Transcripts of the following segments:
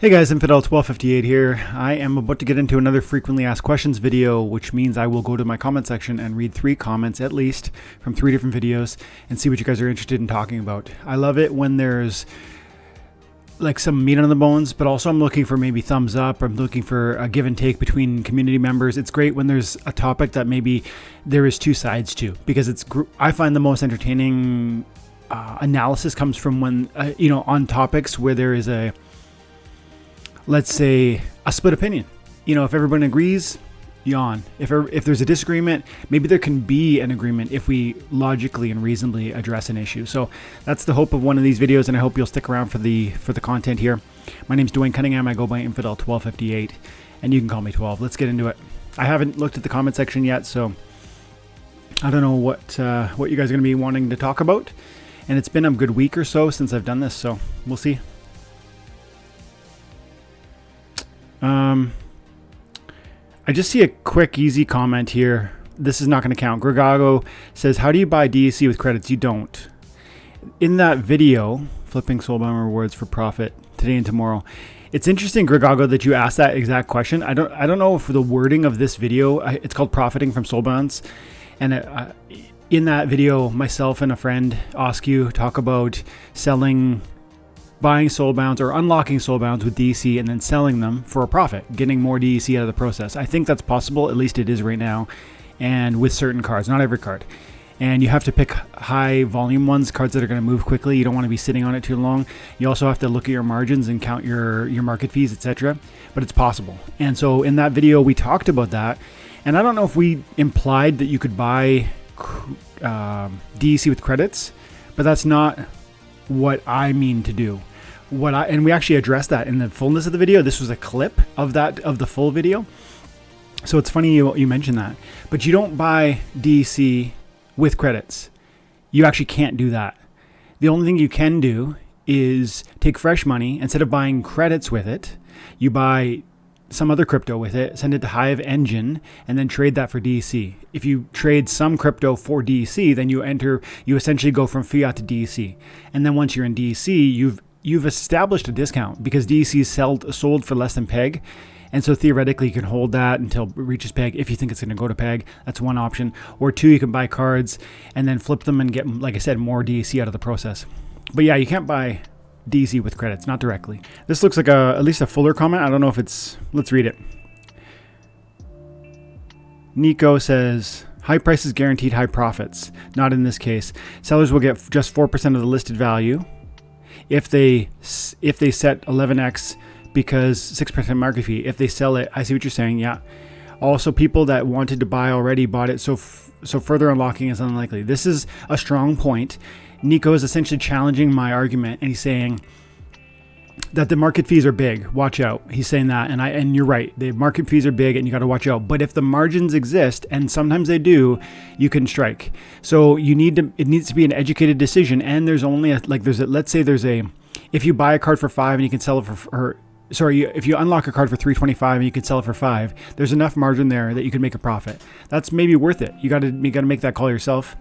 Hey guys, Twelve58 here. I am about to get into another frequently asked questions video, which means I will go to my comment section and read 3 comments at least from 3 different videos and see what you guys are interested in talking about. I love it when there's like some meat on the bones, but also I'm looking for maybe thumbs up. I'm looking for a give and take between community members. It's great when there's a topic that maybe there is 2 sides to, because I find the most entertaining analysis comes from when, on topics where there is let's say a split opinion. If everyone agrees, yawn. If there's a disagreement, maybe there can be an agreement if we logically and reasonably address an issue. So that's the hope of one of these videos, and I hope you'll stick around for the content here. My name's Dwayne Cunningham. I go by Twelve58, and you can call me 12. Let's get into it. I haven't looked at the comment section yet, so I don't know what you guys are going to be wanting to talk about. And it's been a good week or so since I've done this, so we'll see. I just see a quick, easy comment here. This is not going to count. Gregago says, how do you buy DEC with credits? You don't. In that video, flipping Soulbound rewards for profit today and tomorrow. It's interesting, Gregago, that you asked that exact question. I don't know if the wording of this video, it's called Profiting from Soulbounds. And in that video, myself and a friend, Oscu, talk about buying soulbounds or unlocking soulbounds with DEC and then selling them for a profit, getting more DEC out of the process. I think that's possible, at least it is right now, and with certain cards, not every card. And you have to pick high volume ones, cards that are going to move quickly. You don't want to be sitting on it too long. You also have to look at your margins and count your market fees, etc. But it's possible. And so in that video, we talked about that. And I don't know if we implied that you could buy DEC with credits, but that's not what I mean to do. And we actually addressed that in the fullness of the video. This was a clip of the full video. So it's funny you mentioned that. But you don't buy DEC with credits. You actually can't do that. The only thing you can do is take fresh money. Instead of buying credits with it, you buy some other crypto with it, send it to Hive Engine, and then trade that for DEC. If you trade some crypto for DEC, then you essentially go from fiat to DEC. And then once you're in DEC, you've established a discount because DEC is sold for less than peg. And so theoretically you can hold that until it reaches peg if you think it's going to go to peg. That's one option. Or 2, you can buy cards and then flip them and get, like I said, more DEC out of the process. But yeah, you can't buy DEC with credits, not directly. This looks like at least a fuller comment. I don't know if let's read it. Nico says, high prices guaranteed high profits. Not in this case. Sellers will get just 4% of the listed value. If they set 11x because 6% market fee. If they sell it, I see what you're saying. Yeah. Also, people that wanted to buy already bought it, so further unlocking is unlikely. This is a strong point. Nico is essentially challenging my argument, and he's saying that the market fees are big. Watch out. He's saying that, and you're right. The market fees are big, and you got to watch out. But if the margins exist, and sometimes they do, you can strike. So it needs to be an educated decision. And there's only if you buy a card for 5 and you can sell it if you unlock a card for 325 and you can sell it for 5, there's enough margin there that you can make a profit. That's maybe worth it. You got to make that call yourself.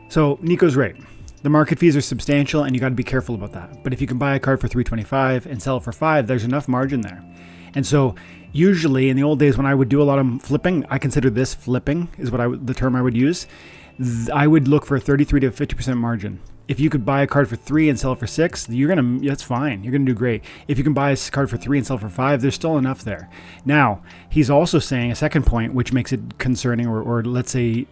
So Nico's right. The market fees are substantial, and you got to be careful about that. But if you can buy a card for 325 and sell it for 5, there's enough margin there. And so usually in the old days when I would do a lot of flipping, I consider this flipping is the term I would use. I would look for a 33 to 50% margin. If you could buy a card for 3 and sell it for 6, that's fine. You're going to do great. If you can buy a card for 3 and sell it for 5, there's still enough there. Now, he's also saying a second point, which makes it concerning, or let's say,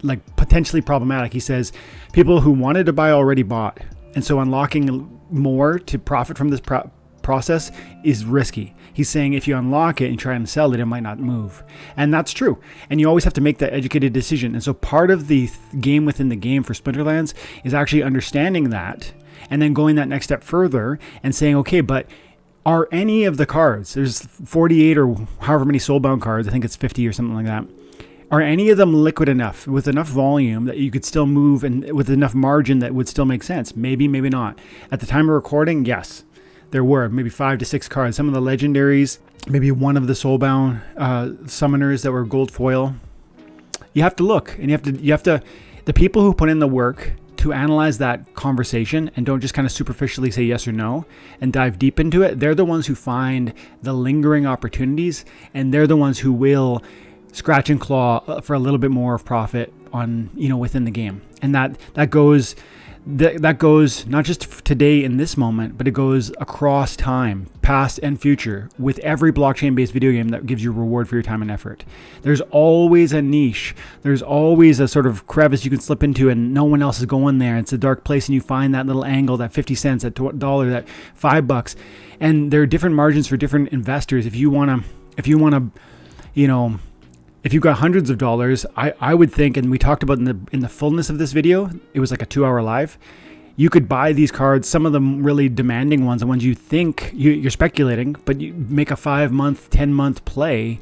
like potentially problematic. He says people who wanted to buy already bought, and so unlocking more to profit from this process is risky. He's saying if you unlock it and try and sell it, it might not move. And that's true. And you always have to make that educated decision. And so part of the game within the game for Splinterlands is actually understanding that and then going that next step further and saying, okay, but are any of the cards, there's 48 or however many soulbound cards, I think it's 50 or something like that, are any of them liquid enough with enough volume that you could still move and with enough margin that would still make sense? Maybe, maybe not. At the time of recording, yes, there were maybe 5 to 6 cards. Some of the legendaries, maybe one of the soulbound summoners that were gold foil. You have to look, and you have to. The people who put in the work to analyze that conversation and don't just kind of superficially say yes or no and dive deep into it, they're the ones who find the lingering opportunities, and they're the ones who will scratch and claw for a little bit more of profit on, within the game. And that goes not just today in this moment, but it goes across time, past and future, with every blockchain-based video game that gives you reward for your time and effort. There's always a niche. There's always a sort of crevice you can slip into and no one else is going there. It's a dark place and you find that little angle, that 50 cents, that $1, that $5. And there are different margins for different investors. If you've got hundreds of dollars, I would think, and we talked about in the fullness of this video, it was like a 2-hour live, you could buy these cards, some of them really demanding ones, the ones you think, you're speculating, but you make a 5-month, 10-month play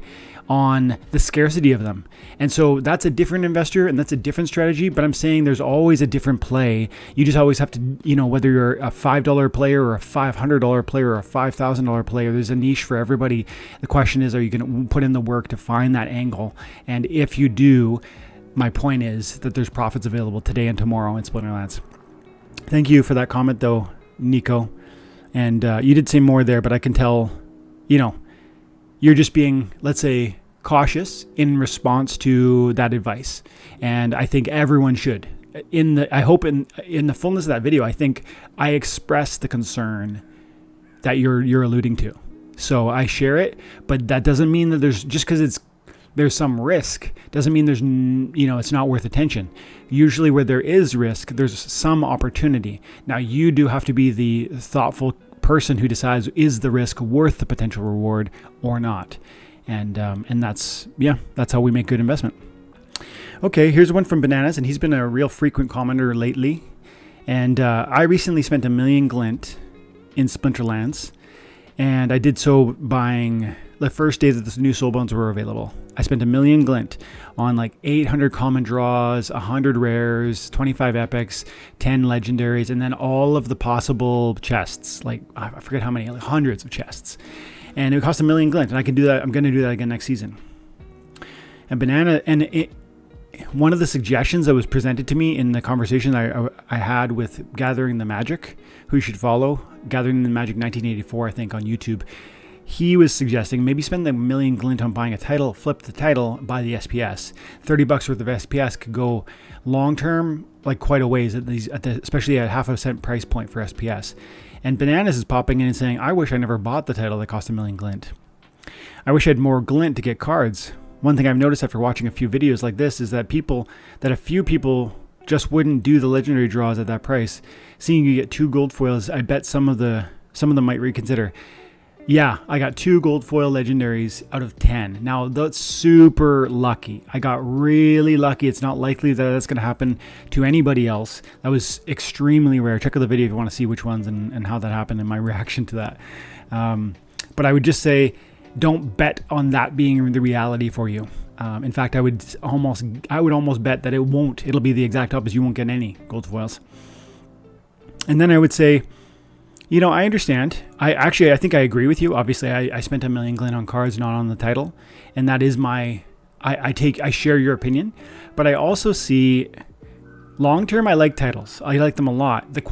on the scarcity of them. And so that's a different investor and that's a different strategy, but I'm saying there's always a different play. You just always have to, whether you're a $5 player or a $500 player or a $5,000 player, there's a niche for everybody. The question is, are you going to put in the work to find that angle? And if you do, my point is that there's profits available today and tomorrow in Splinterlands. Thank you for that comment though, Nico. And you did say more there, but I can tell, you're just being, let's say, cautious in response to that advice. And I think everyone should. I hope in the fullness of that video, I think I express the concern that you're alluding to. So I share it, but that doesn't mean that there's, just because there's some risk, doesn't mean there's, it's not worth attention. Usually where there is risk, there's some opportunity. Now you do have to be the thoughtful person who decides, is the risk worth the potential reward or not? And that's how we make good investment. Okay, here's one from Bananas, and he's been a real frequent commenter lately. And I recently spent 1 million glint in Splinterlands, and I did so buying the first day that the new soulbones were available. I spent 1 million glint on like 800 common draws, 100 rares, 25 epics, 10 legendaries, and then all of the possible chests. Like, I forget how many, like hundreds of chests. And it cost 1 million glint, and I can do that. I'm going to do that again next season. And one of the suggestions that was presented to me in the conversation I had with Gathering the Magic, who you should follow, Gathering the Magic 1984, I think, on YouTube. He was suggesting maybe spend the 1 million glint on buying a title, flip the title, buy the SPS. $30 worth of SPS could go long term, like quite a ways especially at half a cent price point for SPS. And Bananas is popping in and saying, I wish I never bought the title that cost 1 million glint. I wish I had more glint to get cards. One thing I've noticed after watching a few videos like this is that a few people just wouldn't do the legendary draws at that price. Seeing you get 2 gold foils, I bet some of them might reconsider. Yeah, I got 2 gold foil legendaries out of 10. Now, that's super lucky. I got really lucky. It's not likely that that's going to happen to anybody else. That was extremely rare. Check out the video if you want to see which ones and how that happened and my reaction to that. But I would just say, don't bet on that being the reality for you. In fact, I would almost bet that it'll be the exact opposite. You won't get any gold foils. And then I would say, I understand. I think I agree with you. Obviously, I spent 1 million glint on cards, not on the title. And that is I share your opinion. But I also see, long term, I like titles. I like them a lot. The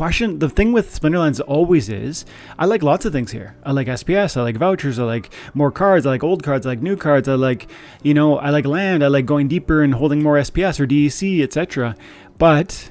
thing with Splinterlands always is, I like lots of things here. I like SPS, I like vouchers, I like more cards, I like old cards, I like new cards, I like, I like land, I like going deeper and holding more SPS or DEC, etc. But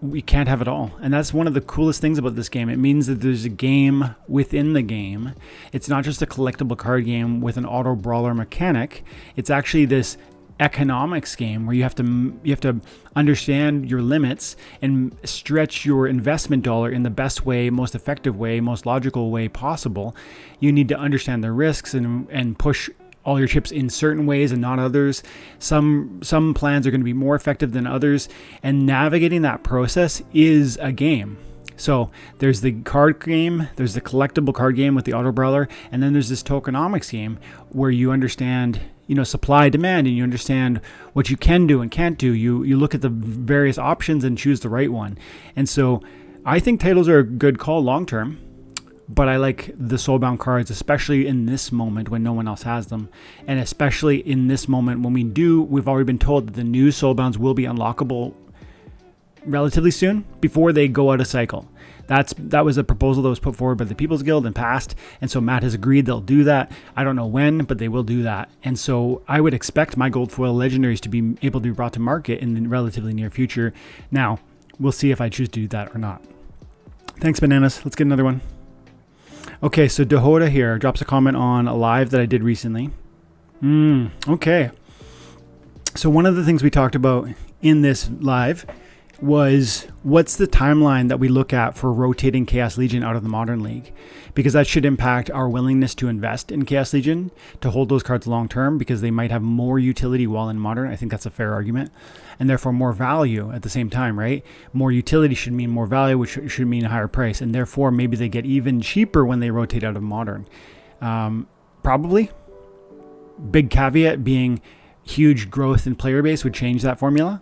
we can't have it all. And that's one of the coolest things about this game. It means that there's a game within the game. It's not just a collectible card game with an auto brawler mechanic. It's actually this economics game where you have to understand your limits and stretch your investment dollar in the best way, most effective way, most logical way possible. You need to understand the risks and push all your chips in certain ways and not others. Some plans are going to be more effective than others, and navigating that process is a game. So there's the card game, there's the collectible card game with the auto brawler, and then there's this tokenomics game where you understand, supply, demand, and you understand what you can do and can't do. You look at the various options and choose the right one. And so I think titles are a good call long term. But I like the soulbound cards, especially in this moment when no one else has them. And especially in this moment when we've already been told that the new soulbounds will be unlockable relatively soon before they go out of cycle. That was a proposal that was put forward by the People's Guild and passed, and so Matt has agreed they'll do that. I don't know when, but they will do that. And so I would expect my gold foil legendaries to be able to be brought to market in the relatively near future. Now, we'll see if I choose to do that or not. Thanks, Bananas. Let's get another one. Okay, so Dahoda here drops a comment on a live that I did recently. Okay. So one of the things we talked about in this live was what's the timeline that we look at for rotating Chaos Legion out of the Modern League, because that should impact our willingness to invest in Chaos Legion to hold those cards long term, because they might have more utility while in Modern. I think that's a fair argument, and therefore more value at the same time, right? More utility should mean more value, which should mean a higher price, and therefore maybe they get even cheaper when they rotate out of Modern. Probably. Big caveat being huge growth in player base would change that formula.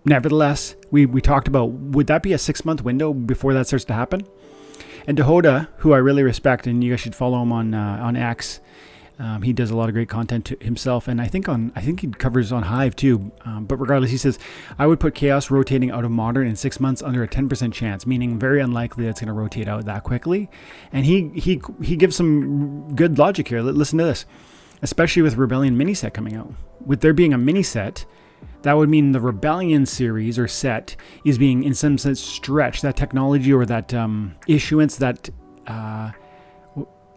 Nevertheless, we talked about, would that be a 6-month window before that starts to happen? And Dahoda, who I really respect, and you guys should follow him on X. He does a lot of great content himself, and I think he covers on Hive too. But regardless, he says, I would put Chaos rotating out of Modern in 6 months under a 10% chance, meaning very unlikely that's going to rotate out that quickly. And he gives some good logic here. Listen to this, especially with Rebellion mini set coming out. With there being a mini set, that would mean the Rebellion series or set is being, in some sense, stretched. That technology or that issuance that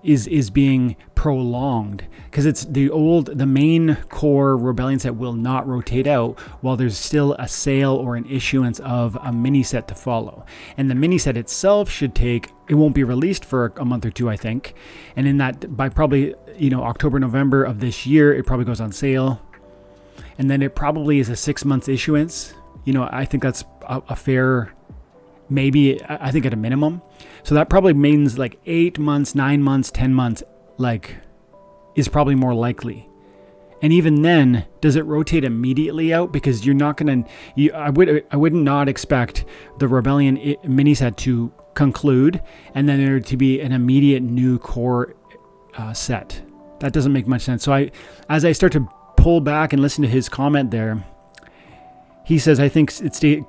is being prolonged, because it's the main core Rebellion set will not rotate out while there's still a sale or an issuance of a mini set to follow. And the mini set itself it won't be released for a month or two, I think. And in that, by probably October, November of this year, it probably goes on sale. And then it probably is a 6 month issuance. I think that's a fair, maybe, I think at a minimum. So that probably means like 8 months, 9 months, 10 months, is probably more likely. And even then, does it rotate immediately out? Because you're not going to, I would not expect the Rebellion mini set to conclude and then there to be an immediate new core set. That doesn't make much sense. So as I start to pull back and listen to his comment there, he says, I think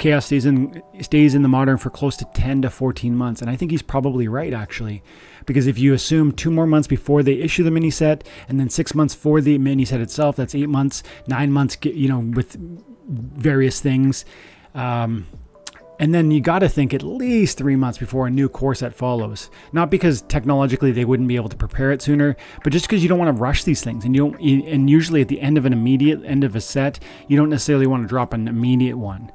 Chaos stays in the Modern for close to 10 to 14 months. And I think he's probably right, actually, because if you assume 2 more months before they issue the mini set and then 6 months for the mini set itself, that's 8 months, 9 months, with various things. And then you got to think at least 3 months before a new core set follows. Not because technologically they wouldn't be able to prepare it sooner, but just because you don't want to rush these things. And and usually at the end of a set, you don't necessarily want to drop an immediate one.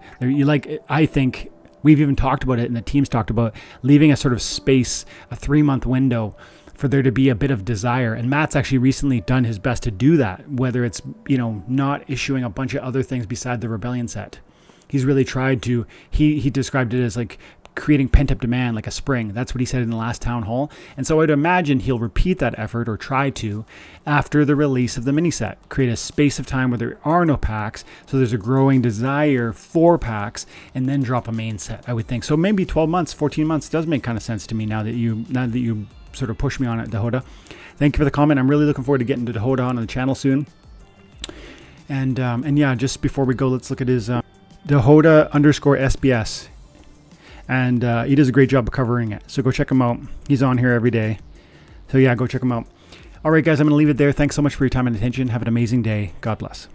I think we've even talked about it, and the team's talked about leaving a sort of space, a 3-month window for there to be a bit of desire. And Matt's actually recently done his best to do that, whether it's, not issuing a bunch of other things beside the Rebellion set. He's really tried to, he described it as like creating pent-up demand, like a spring. That's what he said in the last town hall. And so I'd imagine he'll repeat that effort, or try to, after the release of the mini set. Create a space of time where there are no packs, so there's a growing desire for packs, and then drop a main set, I would think. So maybe 12 months, 14 months does make kind of sense to me now that you sort of push me on it, Dahoda. Thank you for the comment. I'm really looking forward to getting to Dahoda on the channel soon. And yeah, just before we go, let's look at his Dahoda_SBS, and he does a great job of covering it, so go check him out. He's on here every day, so yeah, go check him out. All right, guys, I'm going to leave it there. Thanks so much for your time and attention. Have an amazing day. God bless.